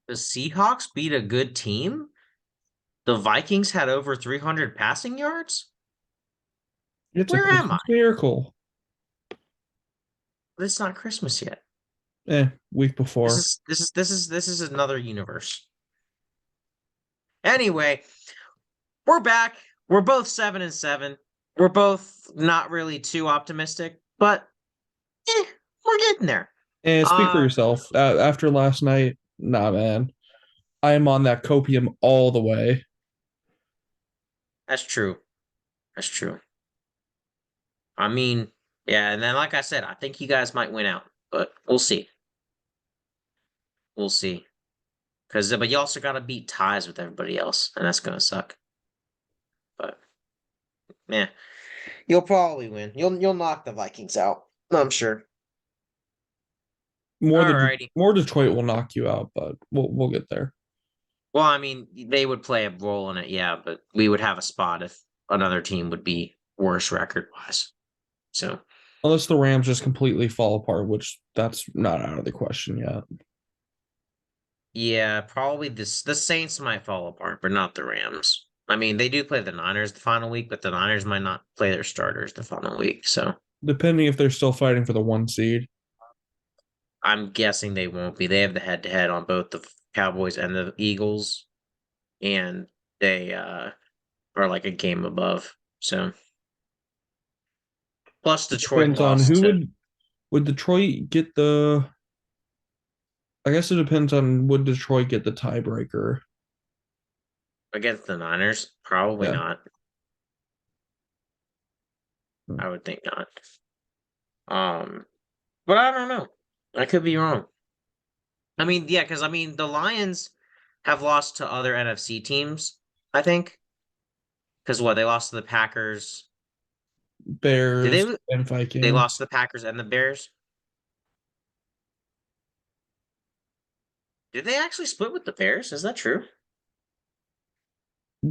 The Seahawks beat a good team. The Vikings had over 300 passing yards. It's a Where am I? Christmas miracle. It's not Christmas yet. Week This before. is this is this is this is another universe. Anyway, we're back. We're both 7-7. We're both not really too optimistic, but eh, we're getting there. And speak for Uh, yourself. After last night, nah, man. I am on that copium all the way. that's true. That's true. I mean, yeah, and then like I said, I think you guys might win out, but we'll see. We'll see. But you also got to beat ties with everybody else, and that's gonna suck. But yeah, you'll probably win. You'll knock the Vikings out. I'm sure. Alrighty. More Detroit will knock you out, but we'll get there. Well, I mean, they would play a role in it, yeah, but we would have a spot if another team would be worse record wise. So Unless the Rams just completely fall apart, which that's not out of the question yet. yeah, probably the Saints might fall apart, but not the Rams. I mean, they do play the Niners the final week, but the Niners might not play their starters the final week. So Depending if they're still fighting for the 1 seed. I'm guessing they won't be. They have the head to head on both the Cowboys and the Eagles, and they are like a game above. So plus Detroit Depends on lost who to would Detroit get the I guess it depends on would Detroit get the tiebreaker. against the Niners. Probably Yeah. not. I would think not. Um, but I don't know. I could be wrong. I mean, yeah, because I mean the Lions have lost to other NFC teams. I think because what they lost to the Packers. Did Bears they? and They lost Vikings. to the Packers and the Bears. Did they actually split with the Bears? Is that true?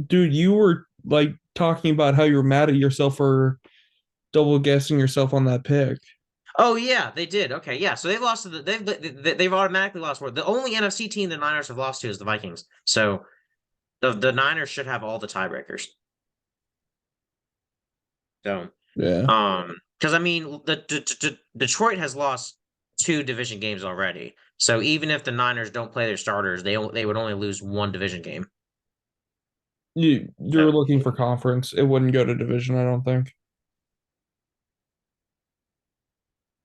Dude, you were like talking about how you were mad at yourself for double guessing yourself on that pick. Oh yeah, they did. Okay, yeah. So they've lost to they've automatically lost. The only NFC team the Niners have lost to is the Vikings. So the Niners should have all the tiebreakers. So Yeah. because I mean Detroit has lost two division games already. So even if the Niners don't play their starters, they would only lose one division game. You're So looking for conference. It wouldn't go to division, I don't think.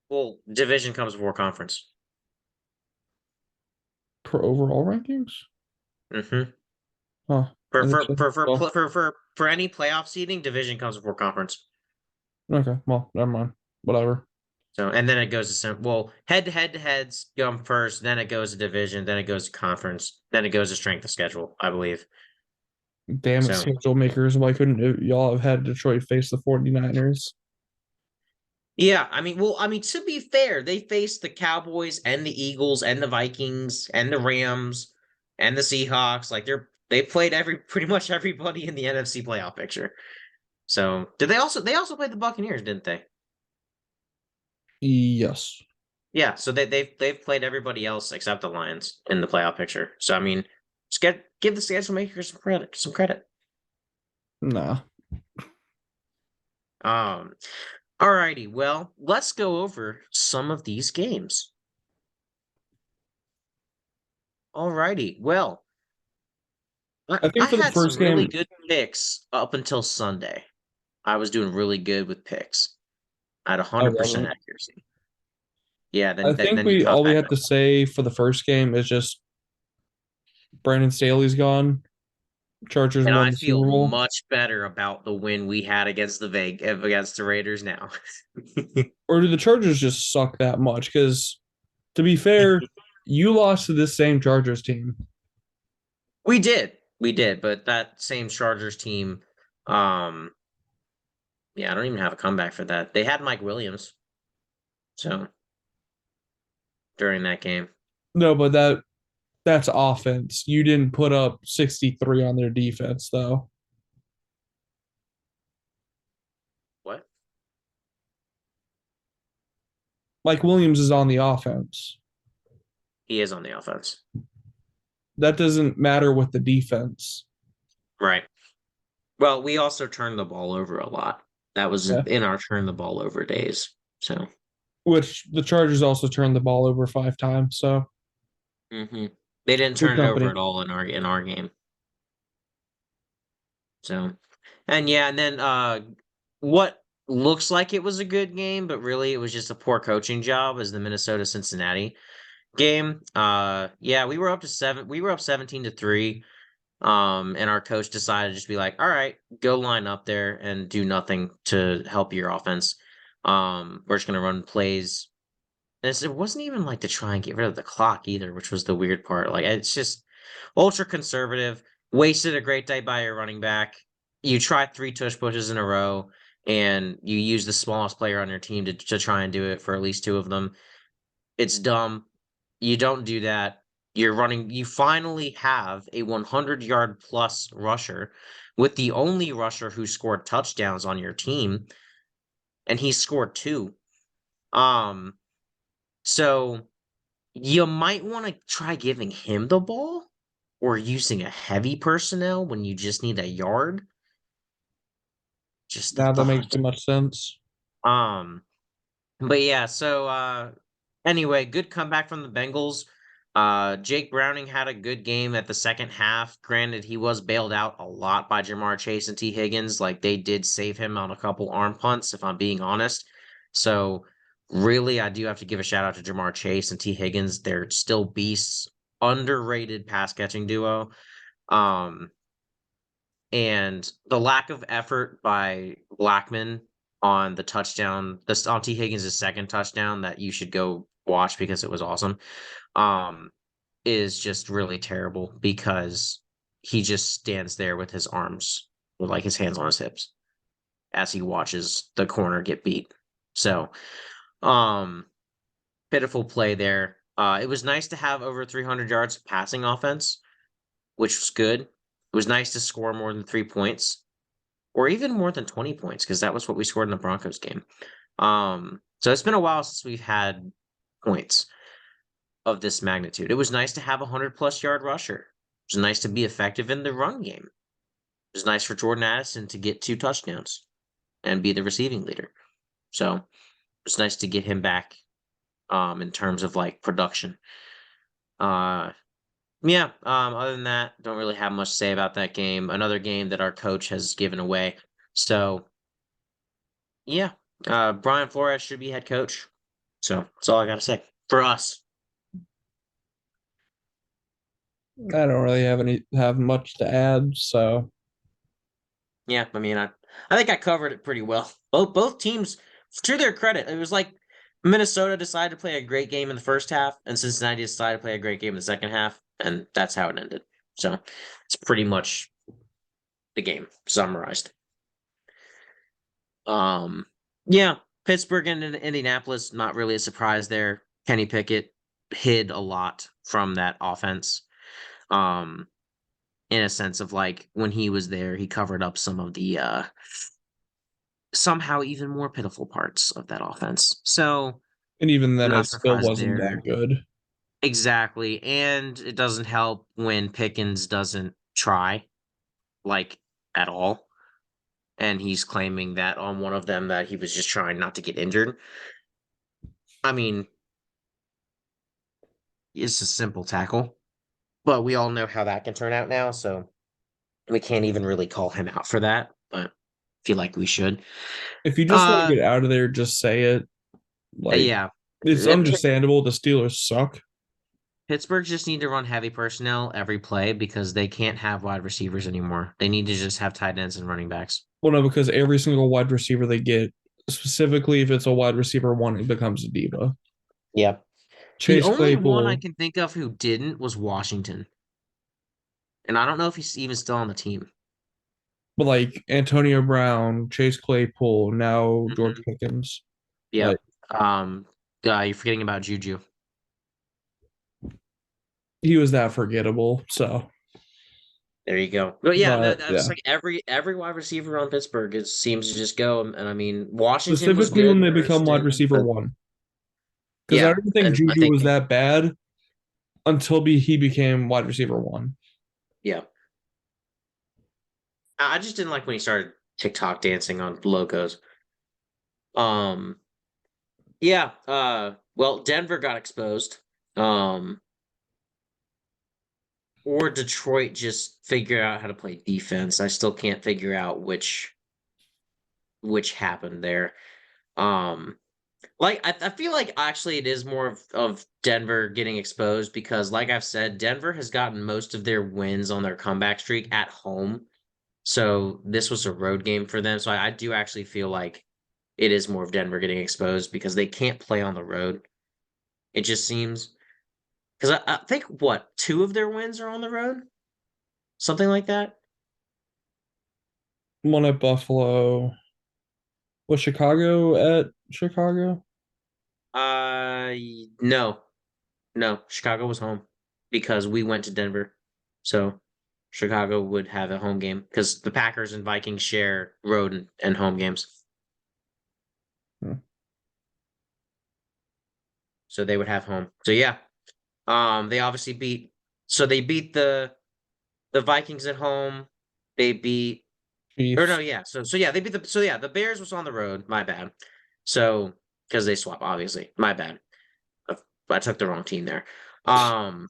well, division comes before conference. For overall rankings? Mm-hmm. Huh. For I think for so. for for Well, pl- for for for any playoff seeding, division comes before conference. okay. Well, never mind. Whatever. So and then it goes to head to heads come first, then it goes to division, then it goes to conference, then it goes to strength of schedule, I believe. Damn it, So schedule makers. Why couldn't y'all have had Detroit face the 49ers? yeah, I mean to be fair, they faced the Cowboys and the Eagles and the Vikings and the Rams and the Seahawks. Like they played every pretty much everybody in the NFC playoff picture. So did they also played the Buccaneers, didn't they? Yes. Yeah, so they've played everybody else except the Lions in the playoff picture. So I mean, give the schedule makers some credit. Some credit. Nah. Um, alrighty. Well, let's go over some of these games. Alrighty. Well, I, I think I for the had first some really game, good picks up until Sunday. I was doing really good with picks. I had I 100% wasn't. accuracy. Yeah. I Then think then you we caught all we back have up. to say for the first game is just Brandon Staley's gone. Chargers And won I the Super feel Bowl. much better about the win we had against the Raiders now. Or do the Chargers just suck that much? Because to be fair, you lost to this same Chargers team. We did, but that same Chargers team, um, yeah, I don't even have a comeback for that. They had Mike Williams, so during that game. No, but that's offense. You didn't put up 63 on their defense, though. What? Mike Williams is on the offense. He is on the offense. that doesn't matter with the defense. Right. Well, we also turned the ball over a lot. That was Yeah. in our turn the ball over days. So, Which the Chargers also turned the ball over 5 times. So hmm they didn't good turn it over company. at all in our game. So, and yeah, and then what looks like it was a good game, but really it was just a poor coaching job as the Minnesota Cincinnati game. Yeah, we were up 17-3. And our coach decided to just be like, all right, go line up there and do nothing to help your offense. We're just gonna run plays. And it wasn't even like to try and get rid of the clock either, which was the weird part. Like it's just ultra conservative, wasted a great day by your running back. You try three tush pushes in a row, and you use the smallest player on your team to try and do it for at least two of them. It's dumb. You don't do that. You finally have a 100-yard plus rusher with the only rusher who scored touchdowns on your team, and he scored two. Um, so you might want to try giving him the ball or using a heavy personnel when you just need a yard. Just a Now that makes thought. too much sense. Um, but yeah, so anyway, good comeback from the Bengals. Jake Browning had a good game at the second half. Granted, he was bailed out a lot by Jamar Chase and T. Higgins. Like they did save him on a couple arm punts, if I'm being honest. So really, I do have to give a shout out to Jamar Chase and T. Higgins. They're still beasts, underrated pass catching duo. Um, and the lack of effort by Blackman on the touchdown, this on T. Higgins' second touchdown that you should go watch because it was awesome, um, is just really terrible because he just stands there with his arms, with like his hands on his hips as he watches the corner get beat. So, um, pitiful play there. It was nice to have over 300 yards of passing offense, which was good. It was nice to score more than 3 points or even more than 20 points because that was what we scored in the Broncos game. So it's been a while since we've had points of this magnitude. It was nice to have a 100-plus yard rusher. It was nice to be effective in the run game. It was nice for Jordan Addison to get 2 touchdowns and be the receiving leader. So it's nice to get him back in terms of like production. Uh yeah, other than that, don't really have much to say about that game. Another game that our coach has given away. So yeah, Brian Flores should be head coach. So that's all I got to say for us. I don't really have much to add. So Yeah, I mean, I think I covered it pretty well. Both teams, to their credit, it was like Minnesota decided to play a great game in the first half, and Cincinnati decided to play a great game in the second half, and that's how it ended. So it's pretty much the game summarized. Um, yeah, Pittsburgh and Indianapolis, not really a surprise there. Kenny Pickett hid a lot from that offense. Um, in a sense of like when he was there, he covered up some of the somehow even more pitiful parts of that offense. So and even then, not it still surprised wasn't there. that good. Exactly. And it doesn't help when Pickens doesn't try, like at all. And he's claiming that on one of them that he was just trying not to get injured. I mean, it's a simple tackle, but we all know how that can turn out now, so we can't even really call him out for that, but I feel like we should. If you just want to Uh get out of there, just say it. Like yeah. it's understandable. The Steelers suck. Pittsburgh just need to run heavy personnel every play because they can't have wide receivers anymore. They need to just have tight ends and running backs. Well, no, because every single wide receiver they get, specifically if it's a wide receiver one, it becomes a diva. Yep. The Chase only one I Claypool, can think of who didn't was Washington. And I don't know if he's even still on the team. but like Antonio Brown, Chase Claypool, now George Mhm. Pickens. Like Yep. You're forgetting about Juju. he was that forgettable. So, There you go. But yeah, but that's yeah, like every wide receiver on Pittsburgh seems to just go. And I mean, Washington was specifically good when they for a become wide stint, receiver but one, because I yeah, don't think and I Juju think was that bad until he became wide receiver one. Yeah. I just didn't like when he started TikTok dancing on logos. Um, yeah, well, Denver got exposed. Um, or Detroit just figure out how to play defense. I still can't figure out which happened there. Um, like I feel like actually it is more of Denver getting exposed because, like I've said, Denver has gotten most of their wins on their comeback streak at home. So this was a road game for them. So I do actually feel like it is more of Denver getting exposed because they can't play on the road. It just seems because I think what two of their wins are on the road, something like that. One at Buffalo. Was Chicago at Chicago? No, no, Chicago was home because we went to Denver, so Chicago would have a home game because the Packers and Vikings share road and home games, Hmm. so they would have home. So yeah, they obviously beat. So they beat the Vikings at home. They beat or no, Chiefs. yeah. So yeah, they beat the Bears was on the road. My bad. So because they swap, obviously, my bad. I took the wrong team there. Um,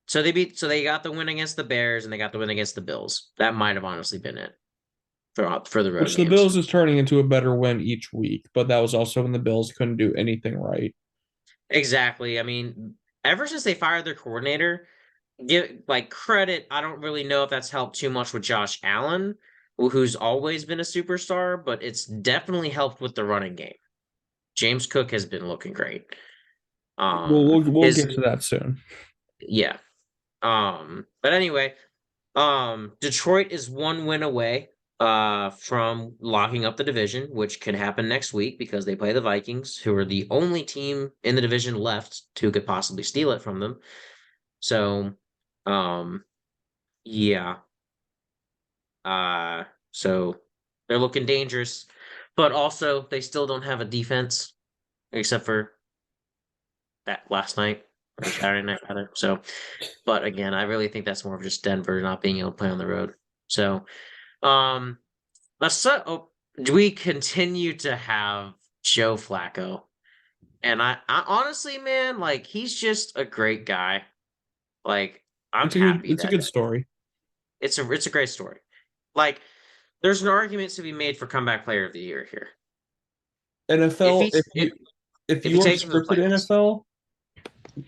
so they got the win against the Bears and they got the win against the Bills. That might have honestly been it for the road Which the games. Bills is turning into a better win each week, but that was also when the Bills couldn't do anything right. Exactly. I mean, ever since they fired their coordinator, give like credit. I don't really know if that's helped too much with Josh Allen, who's always been a superstar, but it's definitely helped with the running game. James Cook has been looking great. We'll His get to that soon. yeah. But anyway, Detroit is one win away from locking up the division, which could happen next week because they play the Vikings, who are the only team in the division left who could possibly steal it from them. So, um, yeah. Uh, so they're looking dangerous, but also they still don't have a defense except for that last night or Saturday night rather. So, but again, I really think that's more of just Denver not being able to play on the road. So, um, do we continue to have Joe Flacco? And I honestly, man, like he's just a great guy. Like I'm happy It's a that good story. it's a great story. Like there's an argument to be made for comeback player of the year here. If NFL, he's if if he you are takes him to the scripted playoffs, NFL,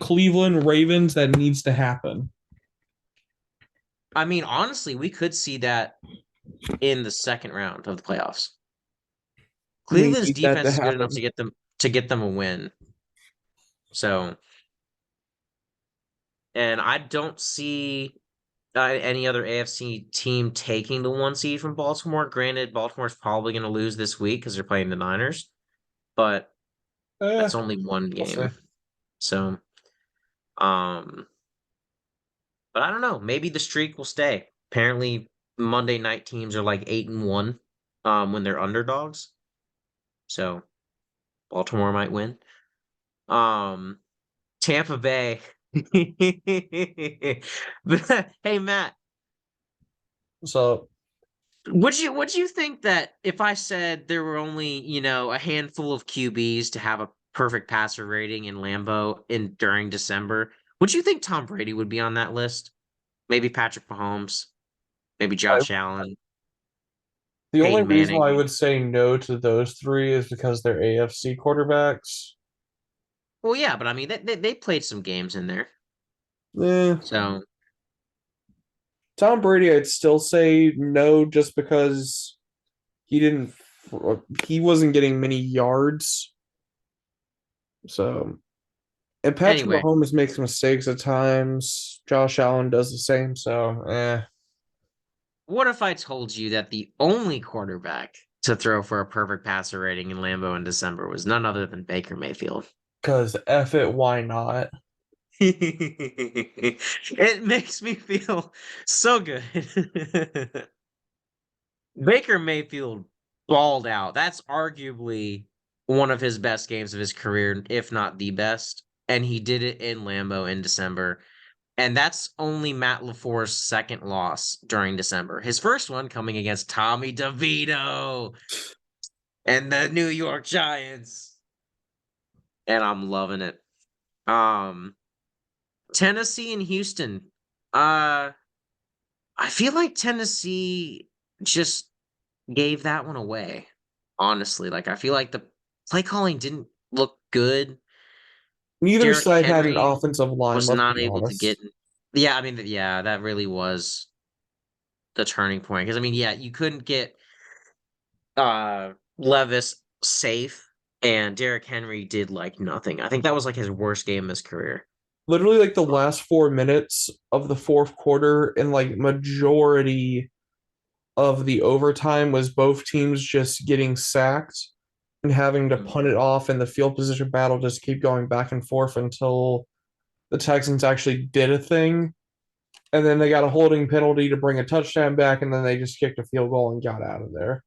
Cleveland Ravens, that needs to happen. I mean, honestly, we could see that in the second round of the playoffs. We Cleveland's need that to defense is good enough happen. to get them a win. So, and I don't see any other AFC team taking the one seed from Baltimore. Granted, Baltimore's probably going to lose this week because they're playing the Niners, but Eh, that's only one we'll see. game. So, um, but I don't know. Maybe the streak will stay. Apparently, Monday night teams are like 8-1, when they're underdogs. So Baltimore might win. Um, Tampa Bay. Hey Matt, So would you think that if I said there were only, a handful of QBs to have a perfect passer rating in Lambeau in during December, would you think Tom Brady would be on that list? Maybe Patrick Mahomes, maybe I, Josh Allen, the only Peyton reason why I Manning. would say no to those three is because they're AFC quarterbacks. Well, yeah, but I mean they played some games in there. Eh, So Tom Brady, I'd still say no, just because he didn't, he wasn't getting many yards. So, and Patrick anyway, Mahomes makes mistakes at times. Josh Allen does the same. So, what if I told you that the only quarterback to throw for a perfect passer rating in Lambeau in December was none other than Baker Mayfield? because F it, why not? It makes me feel so good. Baker Mayfield balled out. That's arguably one of his best games of his career, if not the best. and he did it in Lambeau in December. And that's only Matt LaFleur's second loss during December. His first one coming against Tommy DeVito and the New York Giants. And I'm loving it. Um, Tennessee and Houston. Uh, I feel like Tennessee just gave that one away. Honestly, like I feel like the play calling didn't look good. Neither Derrick side had an Henry offensive line, was let's not be able to get. honest. Yeah, I mean, yeah, that really was the turning point. Because I mean, yeah, you couldn't get Levis safe, and Derrick Henry did like nothing. I think that was like his worst game of his career. Literally like the last 4 minutes of the fourth quarter and like majority of the overtime was both teams just getting sacked and having to Mhm. punt it off and the field position battle just keep going back and forth until the Texans actually did a thing. And then they got a holding penalty to bring a touchdown back, and then they just kicked a field goal and got out of there.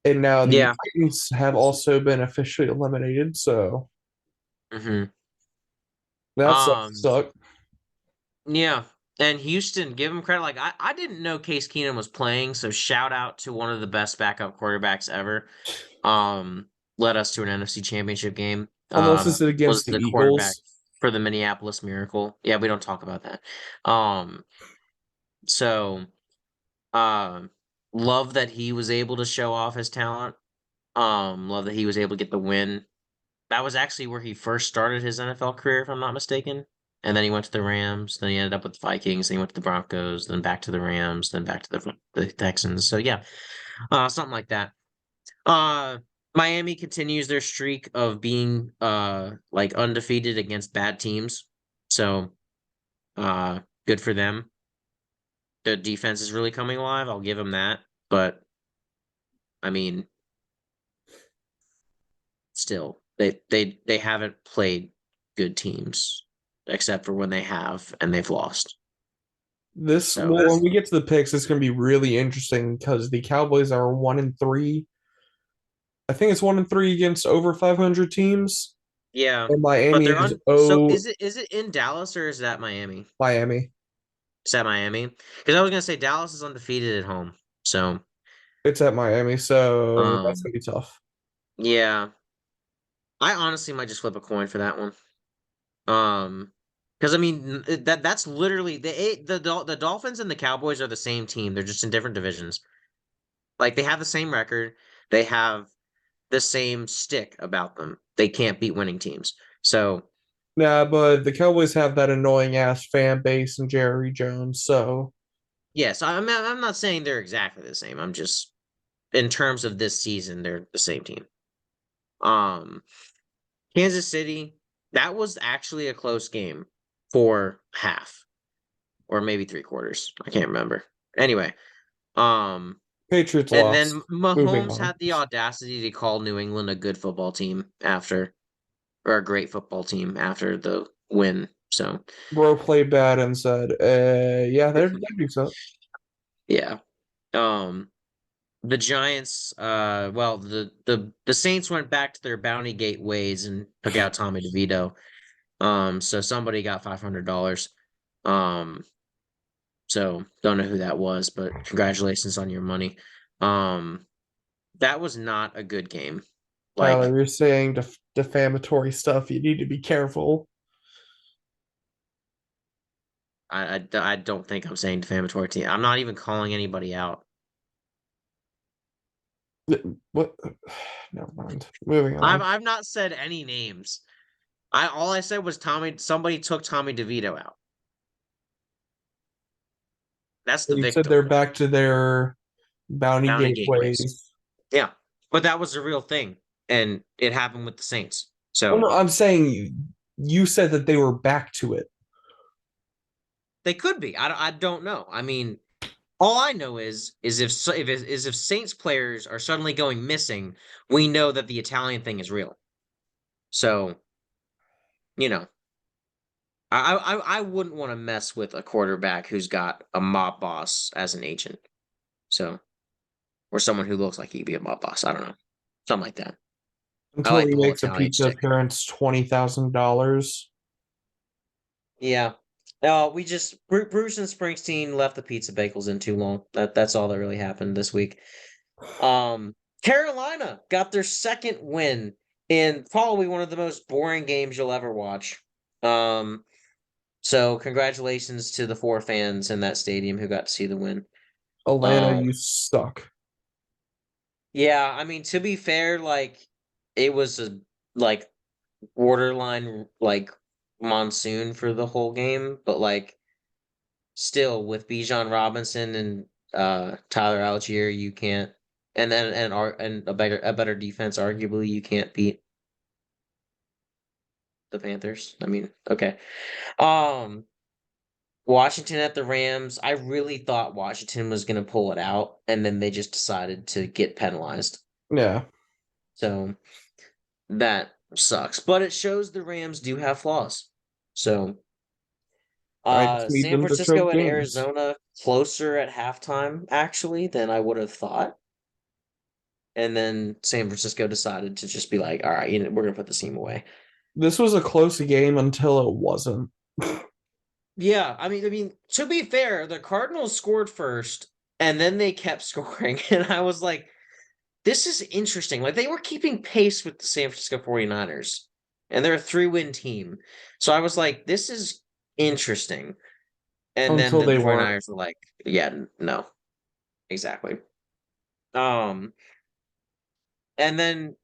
And now the Yeah. Titans have also been officially eliminated, so hmm that Um. sucks. Yeah. And Houston, give him credit. Like I didn't know Case Keenum was playing, so shout out to one of the best backup quarterbacks ever. Led us to an NFC Championship game. Unless it's Was against the the quarterback Eagles. for the Minneapolis Miracle. Yeah, we don't talk about that. Um. So, um, love that he was able to show off his talent. Love that he was able to get the win. That was actually where he first started his NFL career, if I'm not mistaken. And then he went to the Rams. Then he ended up with the Vikings. Then he went to the Broncos. Then back to the Rams. Then back to the Texans. So yeah, something like that. Uh, Miami continues their streak of being like undefeated against bad teams. So good for them. The defense is really coming alive. I'll give them that. But I mean, still, they haven't played good teams except for when they have and they've lost. This So well, when we get to the picks, it's going to be really interesting because the Cowboys are 1-3. I think it's 1-3 against over 500 teams, yeah, and but Miami they're is on. So oh is it in Dallas or is that Miami? Miami. Is that Miami? Because I was gonna say Dallas is undefeated at home. So It's at Miami, so that's um gonna be tough. yeah, I honestly might just flip a coin for that one. Um, because I mean that's literally the Dolphins and the Cowboys are the same team. They're just in different divisions. Like they have the same record. They have the same stick about them. They can't beat winning teams. So Nah, but the Cowboys have that annoying ass fan base and Jerry Jones, so yes, I'm not saying they're exactly the same. I'm just in terms of this season, they're the same team. Um, Kansas City, that was actually a close game for half or maybe three quarters. I can't remember. Anyway, um, Patriots and then lost. Moving Mahomes on. had the audacity to call New England a good football team after, or a great football team after the win. So, Bro played bad and said, yeah, they're decent. yeah. Um, the Giants, well, the Saints went back to their bounty gate ways and took out Tommy DeVito. So somebody got $500. Um, so don't know who that was, but congratulations on your money. Um, that was not a good game. Tyler, Like you're saying defamatory stuff. You need to be careful. I don't think I'm saying defamatory to you. I'm not even calling anybody out. What? Never mind. Moving on. I've not said any names. I all I said was Tommy. Somebody took Tommy DeVito out. That's the You said victim. they're back to their bounty Bounty gateways. gateways. Yeah, but that was a real thing, and it happened with the Saints. Well, So no, I'm saying you said that they were back to it. they could be. I don't know. I mean, all I know is if Saints players are suddenly going missing, we know that the Italian thing is real. So you know, I wouldn't want to mess with a quarterback who's got a mob boss as an agent. So or someone who looks like he'd be a mob boss. I don't know, something like that. I Until like he the whole makes a Italian pizza shtick. appearance, $20,000. Yeah. We just Bruce and Springsteen left the pizza bagels in too long. That's all that really happened this week. Um, Carolina got their second win in probably one of the most boring games you'll ever watch. Um, so congratulations to the four fans in that stadium who got to see the win. Atlanta, Um, you suck. yeah, I mean to be fair, like it was a like borderline like monsoon for the whole game, but like still with Bijan Robinson and Tyler Algier, you can't and a better defense, arguably, you can't beat the Panthers. I mean, okay. Um Washington at the Rams. I really thought Washington was gonna pull it out, and then they just decided to get penalized. Yeah, So that sucks. But it shows the Rams do have flaws. So I just need San them to choke Francisco and games. Arizona closer at halftime, actually, than I would have thought. And then San Francisco decided to just be like, all right, we're gonna put the team away. This was a close game until it wasn't. Yeah, I mean, to be fair, the Cardinals scored first, and then they kept scoring, and I was like, this is interesting. Like they were keeping pace with the San Francisco 49ers, and they're a 3-win team. So I was like, this is interesting. And then Until the they weren't. 49ers were like, yeah, no, exactly. Um, and then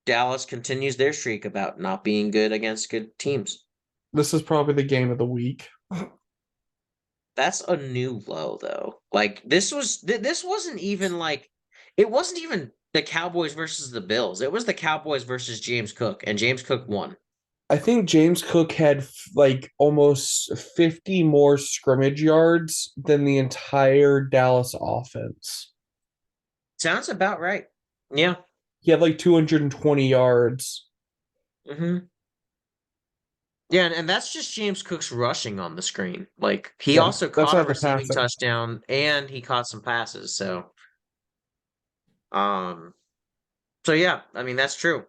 Dallas continues their streak about not being good against good teams. This is probably the game of the week. That's a new low though. Like this wasn't even like it wasn't even the Cowboys versus the Bills. It was the Cowboys versus James Cook, and James Cook won. I think James Cook had like almost 50 more scrimmage yards than the entire Dallas offense. Sounds about right. Yeah. He had like 220 yards. Hmm. Yeah, and that's just James Cook's rushing on the screen. Like he Yeah, also that's caught a not the receiving passing. touchdown and he caught some passes. Um so yeah, I mean that's true.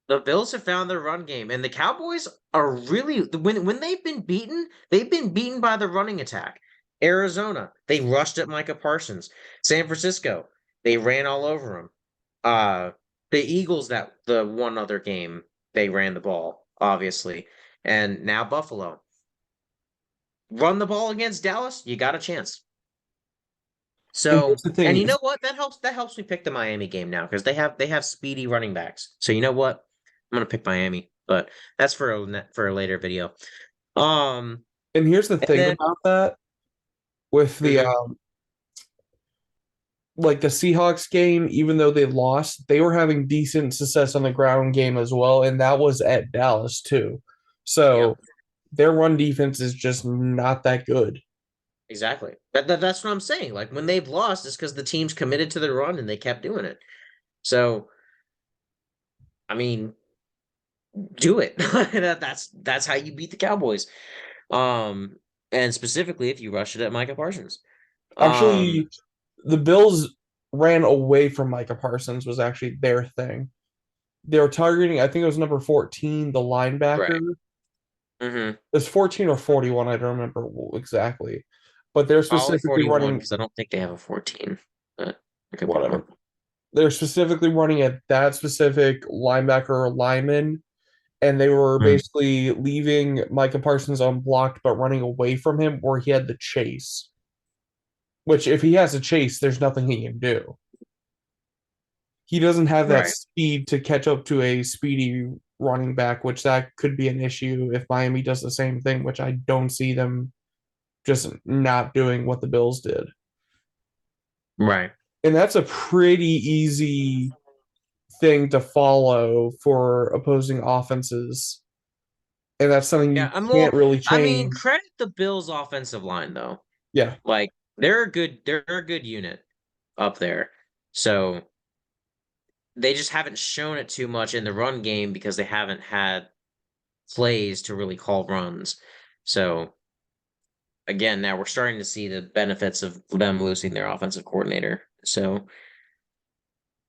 The Bills have found their run game, and the Cowboys are really when they've been beaten by the running attack. Arizona, they rushed at Micah Parsons. San Francisco, they ran all over him. The Eagles, that the one other game, they ran the ball, obviously. And now Buffalo. Run the ball against Dallas, you got a chance. And here's So, the and thing, you know what? That helps me pick the Miami game now because they have speedy running backs. So you know what? I'm gonna pick Miami, but that's for a later video. Um, and here's the and thing then about that with the mhm, like the Seahawks game, even though they lost, they were having decent success on the ground game as well, and that was at Dallas too. yeah, So their run defense is just not that good. exactly. That's what I'm saying. Like when they've lost, it's because the team's committed to the run and they kept doing it. So I mean, do it. That's how you beat the Cowboys. Um, and specifically if you rush it at Micah Parsons. Um, Actually, the Bills ran away from Micah Parsons was actually their thing. They were targeting, I think it was number 14, the linebacker. right. Hmm. It's 14 or 41, I don't remember exactly. But they're Probably specifically 41 running because I don't think they have a 14. But I could be whatever. wrong. They're specifically running at that specific linebacker or lineman, and they were Mm. basically leaving Micah Parsons unblocked but running away from him where he had the chase. Which if he has a chase, there's nothing he can do. He doesn't have that Right. speed to catch up to a speedy running back, which that could be an issue if Miami does the same thing, which I don't see them just not doing what the Bills did. Right. And that's a pretty easy thing to follow for opposing offenses. And that's something Yeah. you I'm can't well, really I mean, change. credit the Bills offensive line though. Yeah. Like they're a good unit up there. So they just haven't shown it too much in the run game because they haven't had plays to really call runs. So again, now we're starting to see the benefits of them losing their offensive coordinator. So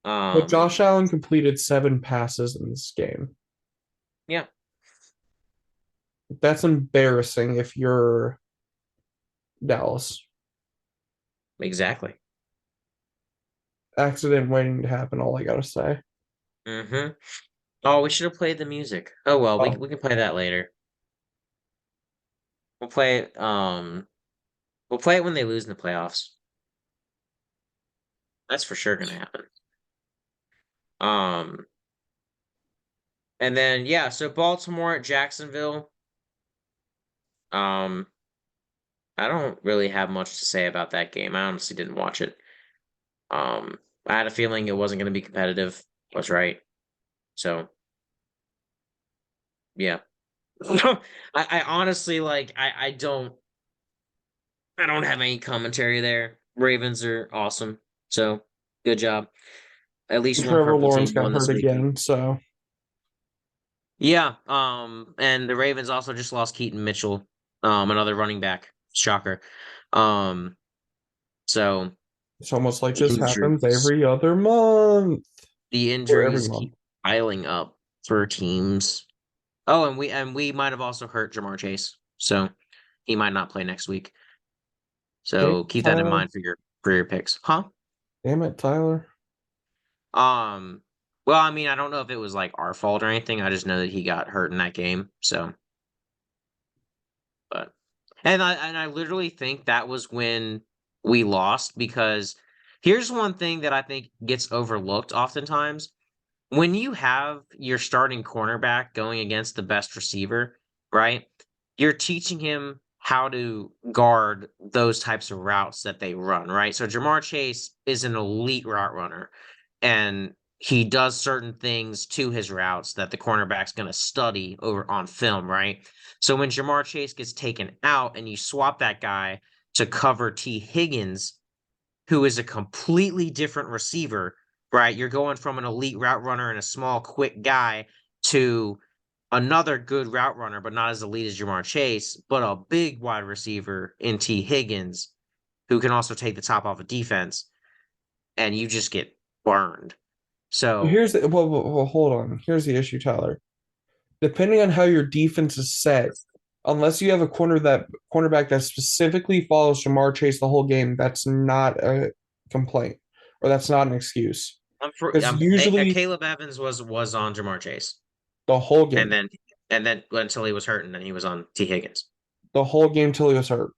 But Um, Josh Allen completed 7 passes in this game. yeah, That's embarrassing if you're Dallas. exactly. Accident waiting to happen, all I gotta say. Mm-hmm. Oh, we should have played the music. Oh well, we Oh, we can play that later. We'll play it. We'll play it when they lose in the playoffs. That's for sure gonna happen. Um, and then yeah, so Baltimore at Jacksonville. Um, I don't really have much to say about that game. I honestly didn't watch it. Um, I had a feeling it wasn't gonna be competitive. Was right. So yeah. I honestly like I don't have any commentary there. Ravens are awesome. So good job. At least one Trevor purple Lawrence team got won this hurt week. again, so Yeah. And the Ravens also just lost Keaton Mitchell, another running back. Shocker. Um, so it's almost like the this happens injuries every other month the or every injuries month. keep piling up for teams. Oh, and we might have also hurt Jamar Chase. So he might not play next week. Damn So it, keep that in Tyler. mind for your picks. Huh? Damn it, Tyler. Um, well, I mean, I don't know if it was like our fault or anything. I just know that he got hurt in that game. So, but and I literally think that was when we lost because here's one thing that I think gets overlooked oftentimes. When you have your starting cornerback going against the best receiver, right? You're teaching him how to guard those types of routes that they run, right? So Jamar Chase is an elite route runner and he does certain things to his routes that the cornerback's going to study over on film, right? So when Jamar Chase gets taken out and you swap that guy to cover T. Higgins, who is a completely different receiver, right? You're going from an elite route runner and a small, quick guy to another good route runner, but not as elite as Jamar Chase, but a big wide receiver in T. Higgins, who can also take the top off of defense, and you just get burned. So Here's the well, hold on. Here's the issue, Tyler. Depending on how your defense is set, unless you have a cornerback that specifically follows Shamar Chase the whole game, that's not a complaint or that's not an excuse. Because usually Caleb Evans was on Jamar Chase, the whole and game, then until he was hurt, and then he was on T. Higgins. the whole game till he was hurt.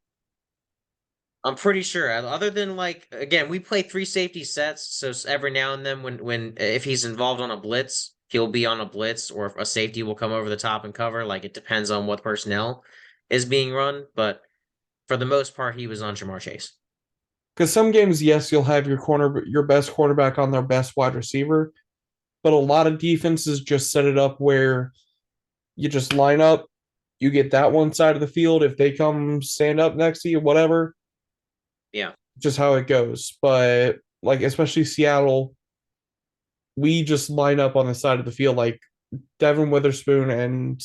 I'm pretty sure. Other than like again, we play three safety sets, so every now and then when if he's involved on a blitz, he'll be on a blitz, or if a safety will come over the top and cover. Like it depends on what personnel is being run, but for the most part, he was on Jamar Chase. Because some games, yes, you'll have your best quarterback on their best wide receiver, but a lot of defenses just set it up where you just line up, you get that one side of the field. If they come stand up next to you, whatever, Yeah, just how it goes. But like especially Seattle, we just line up on the side of the field. Like Devin Witherspoon and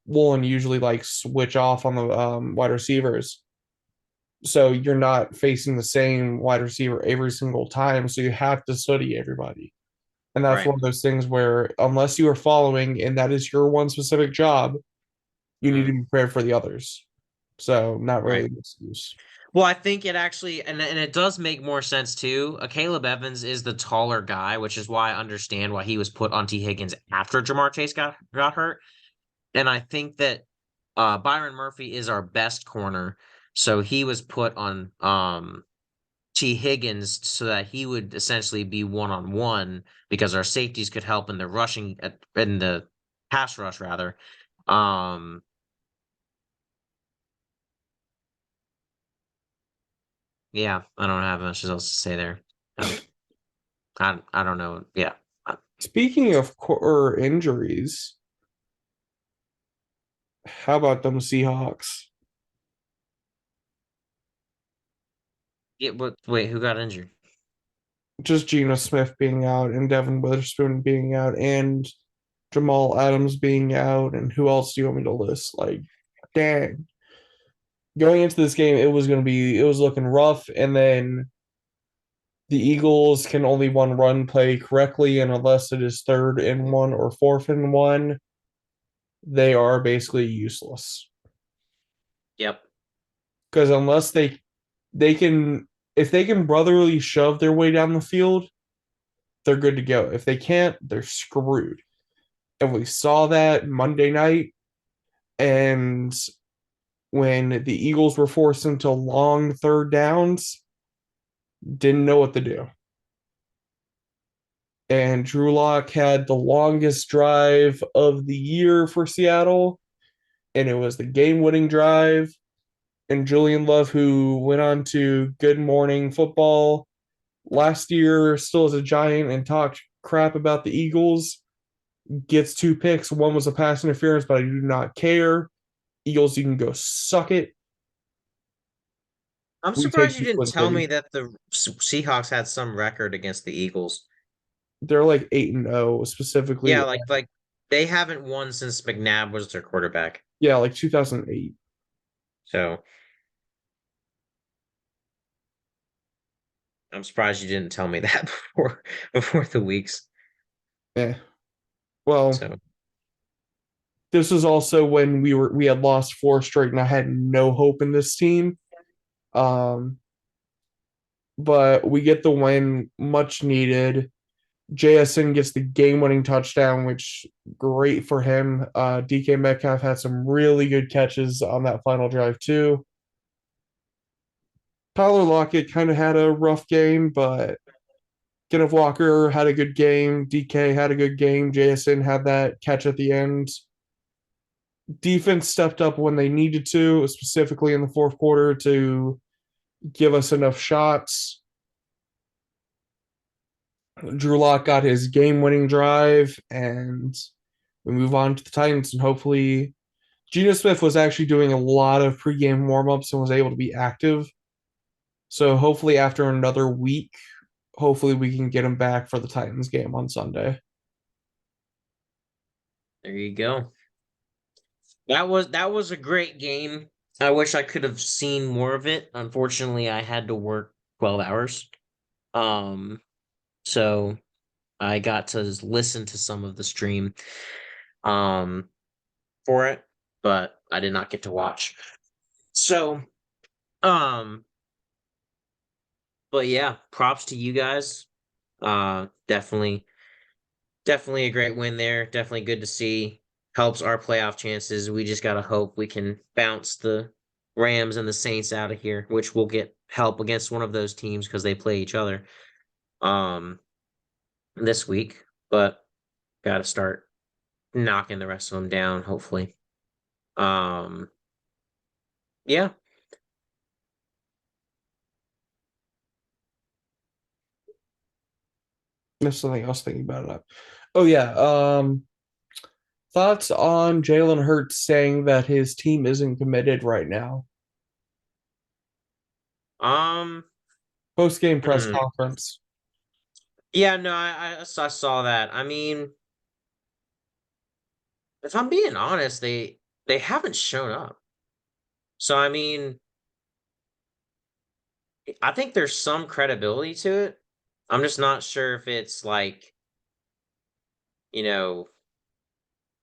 Woolen usually like switch off on the wide receivers. So you're not facing the same wide receiver every single time. So you have to study everybody. And that's right. one of those things where unless you are following and that is your one specific job, you need Hmm. to be prepared for the others. So not really Right. an excuse. Well, I think it actually, and it does make more sense too. Caleb Evans is the taller guy, which is why I understand why he was put on T. Higgins after Jamar Chase got hurt. And I think that Byron Murphy is our best corner, so he was put on T. Higgins so that he would essentially be one on one because our safeties could help in the rushing in the pass rush rather. Um, yeah, I don't have much else to say there. Um, I don't know. Yeah, Speaking of core injuries, how about them Seahawks? yeah. But wait, who got injured? Just Geno Smith being out and Devin Witherspoon being out and Jamal Adams being out and who else do you want me to list? Like, dang. Going into this game, it was looking rough, and then The Eagles can only one run play correctly, and unless it is 3rd and 1 or 4th and 1, they are basically useless. Yep. Because unless they can if they can brotherly shove their way down the field, they're good to go. If they can't, they're screwed. And we saw that Monday night. And when the Eagles were forced into long third downs, didn't know what to do. And Drew Lock had the longest drive of the year for Seattle, and it was the game winning drive. And Julian Love, who went on to Good Morning Football last year, still as a Giant, and talked crap about the Eagles, gets 2 picks. One was a pass interference, but I do not care. Eagles, you can go suck it. I'm We take surprised you the didn't Twin tell me City. that the Seahawks had some record against the Eagles. They're like 8-0 specifically. Yeah, like they haven't won since McNabb was their quarterback. Yeah, like 2008. So I'm surprised you didn't tell me that before the weeks. Eh. Well, So this is also when we had lost 4 straight, and I had no hope in this team. Um, but we get the win, much needed. JSN gets the game-winning touchdown, which great for him. DK Metcalf had some really good catches on that final drive too. Tyler Lockett kind of had a rough game, but Kenneth Walker had a good game. DK had a good game. JSN had that catch at the end. Defense stepped up when they needed to, specifically in the fourth quarter, to give us enough shots. Drew Lock got his game-winning drive, and we move on to the Titans. And hopefully, Geno Smith was actually doing a lot of pregame warm-ups and was able to be active. So hopefully, after another week, hopefully we can get him back for the Titans game on Sunday. there you go. That was a great game. I wish I could have seen more of it. Unfortunately, I had to work 12 hours. Um, so I got to listen to some of the stream um for it, but I did not get to watch. So, um, but yeah, props to you guys. Definitely a great win there. Definitely good to see. Helps our playoff chances. We just gotta hope we can bounce the Rams and the Saints out of here, which will get help against one of those teams because they play each other um this week. But gotta start knocking the rest of them down, hopefully. Um yeah. There's something else thinking about it. Oh yeah. Thoughts on Jalen Hurts saying that his team isn't committed right now? Um Post game press hmm. conference. Yeah, no, I saw that. I mean, if I'm being honest, they haven't shown up. So I mean, I think there's some credibility to it. I'm just not sure if it's like, you know,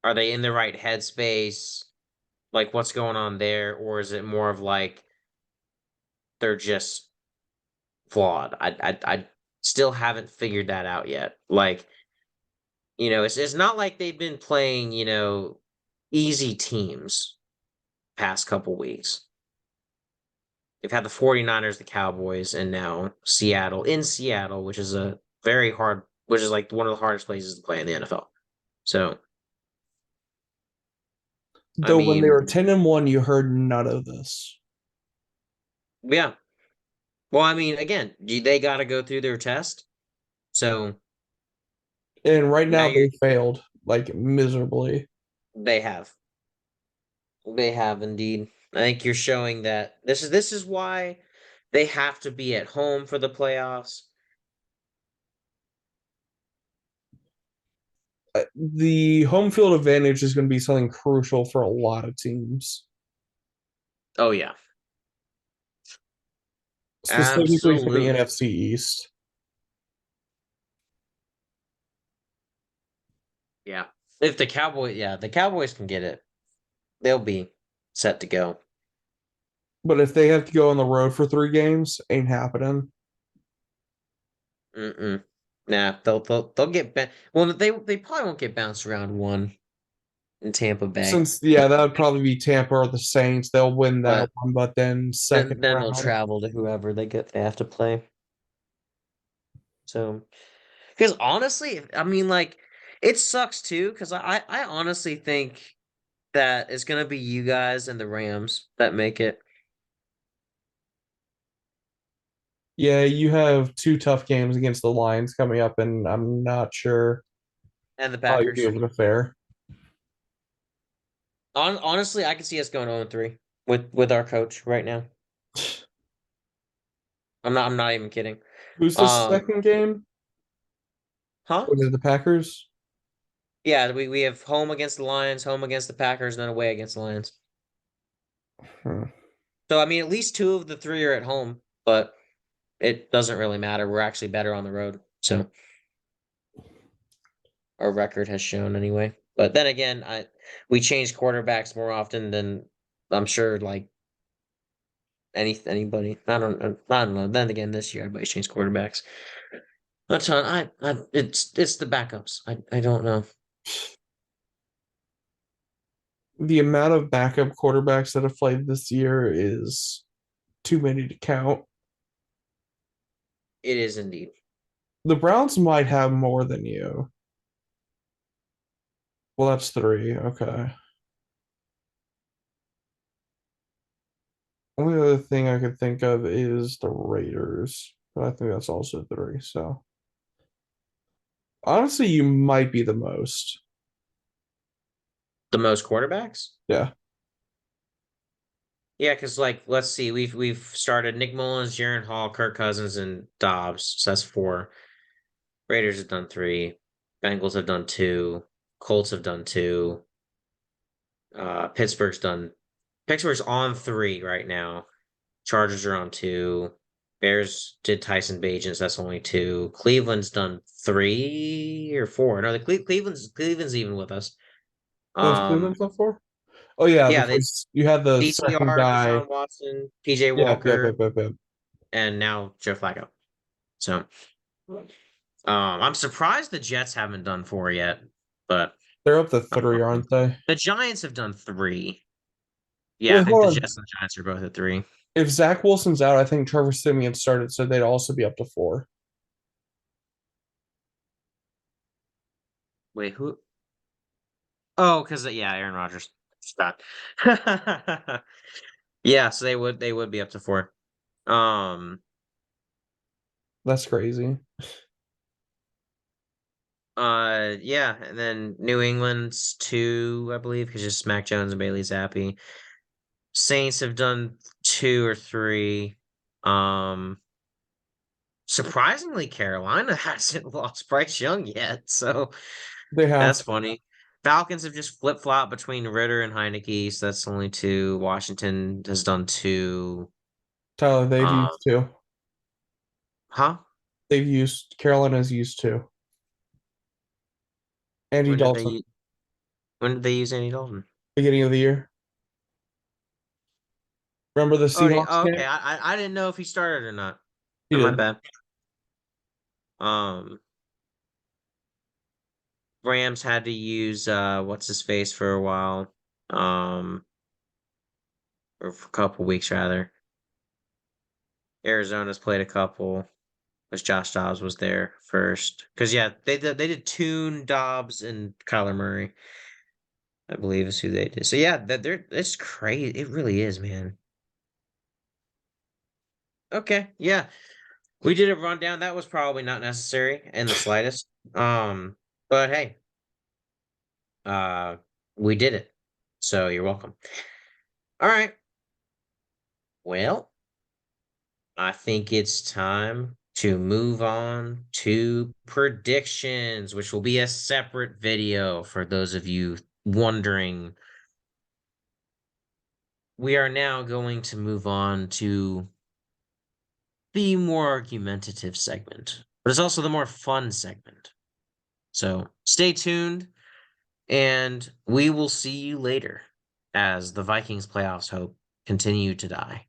are they in the right headspace? Like what's going on there? Or is it more of like they're just flawed? I still haven't figured that out yet. Like, it's not like they've been playing, easy teams past couple weeks. They've had the 49ers, the Cowboys, and now Seattle in Seattle, which is a very hard, which is like one of the hardest places to play in the NFL. So, I Though when they mean, were 10-1, you heard none of this. yeah. Well, I mean, again, they got to go through their test. So And right now now they failed like miserably. they have, they have indeed. I think you're showing that this is why they have to be at home for the playoffs. The home field advantage is going to be something crucial for a lot of teams, Oh yeah, specifically for the absolutely. NFC East. Yeah. If the Cowboys can get it, they'll be set to go. But if they have to go on the road for 3 games, ain't happening. Mm-mm. Nah, they'll get well, they probably won't get bounced around one in Tampa Bay. Since yeah, that would probably be Tampa or the Saints. They'll win that But one, but then second then they'll round. travel to whoever they have to play. So, because honestly, I mean, like, it sucks too. Because I honestly think that it's gonna be you guys and the Rams that make it, Yeah, you have 2 tough games against the Lions coming up, and I'm not sure and the how you'll be Packers. able to fare. Honestly, I can see us going 0-3 with our coach right now. I'm not even kidding. Who's the Um, second game? huh? Was it the Packers? Yeah, we have home against the Lions, home against the Packers, and then away against the Lions. Hmm. So I mean, at least two of the three are at home, but it doesn't really matter. We're actually better on the road, so our record has shown anyway. But then again, we change quarterbacks more often than I'm sure like anybody. I don't know. Then again, this year everybody's changed quarterbacks. That's on. It's the backups. I don't know. The amount of backup quarterbacks that have played this year is too many to count. It is indeed. The Browns might have more than you. Well, that's 3. Okay. Only other thing I could think of is the Raiders, but I think that's also 3. So honestly, you might be the most. The most quarterbacks. Yeah. Yeah, because like let's see, we've started Nick Mullins, Jaron Hall, Kirk Cousins, and Dobbs. So that's four. Raiders have done three. Bengals have done two. Colts have done two. Pittsburgh's done. Pittsburgh's on three right now. Chargers are on two. Bears did Tyson Bagents. That's only two. Cleveland's done 3 or 4. No, Cleveland's even with us. Those Um, Cleveland's up for? Oh yeah, yeah, they because you had the second DTR, guy. Deshaun Watson, PJ Yeah, Walker, yep. and now Joe Flacco. So, I'm surprised the Jets haven't done 4 yet, but They're up to uh, 3, aren't they? the Giants have done 3. Yeah, I Wait, think hold the on. Jets and the Giants are both at 3. If Zach Wilson's out, I think Trevor Simeon started, so they'd also be up to 4. Wait, who? Oh, because yeah, Aaron Rodgers. Stop. Yeah, so they would be up to 4. Um, That's crazy. yeah, and then New England's 2, I believe, because just Mac Jones and Bailey Zappi. Saints have done 2 or 3. Um, Surprisingly, Carolina hasn't lost Bryce Young yet, so They that's have funny. Falcons have just flip flop between Ritter and Heineke, so that's only 2. Washington has done 2. Tyler. They've Um, used 2. huh? They've used Carolina's used 2. Andy When did they Dalton, u- when did they use Andy Dalton? beginning of the year. Remember the Oh, Seahawks okay. game? I didn't know if he started or not. He Oh, my did. bad. Um, Rams had to use what's his face for a while. Um, or for a couple weeks rather. Arizona's played a couple. Because Josh Dobbs was there first. Because yeah, they did Tune, Dobbs, and Kyler Murray. I believe is who they did. So yeah, it's crazy. It really is, man. Okay, yeah, we did a rundown. That was probably not necessary in the slightest. But hey, uh, we did it. So you're welcome. All right. Well, I think it's time to move on to predictions, which will be a separate video for those of you wondering. We are now going to move on to the more argumentative segment, but it's also the more fun segment. So stay tuned. And we will see you later as the Vikings playoffs hope continue to die.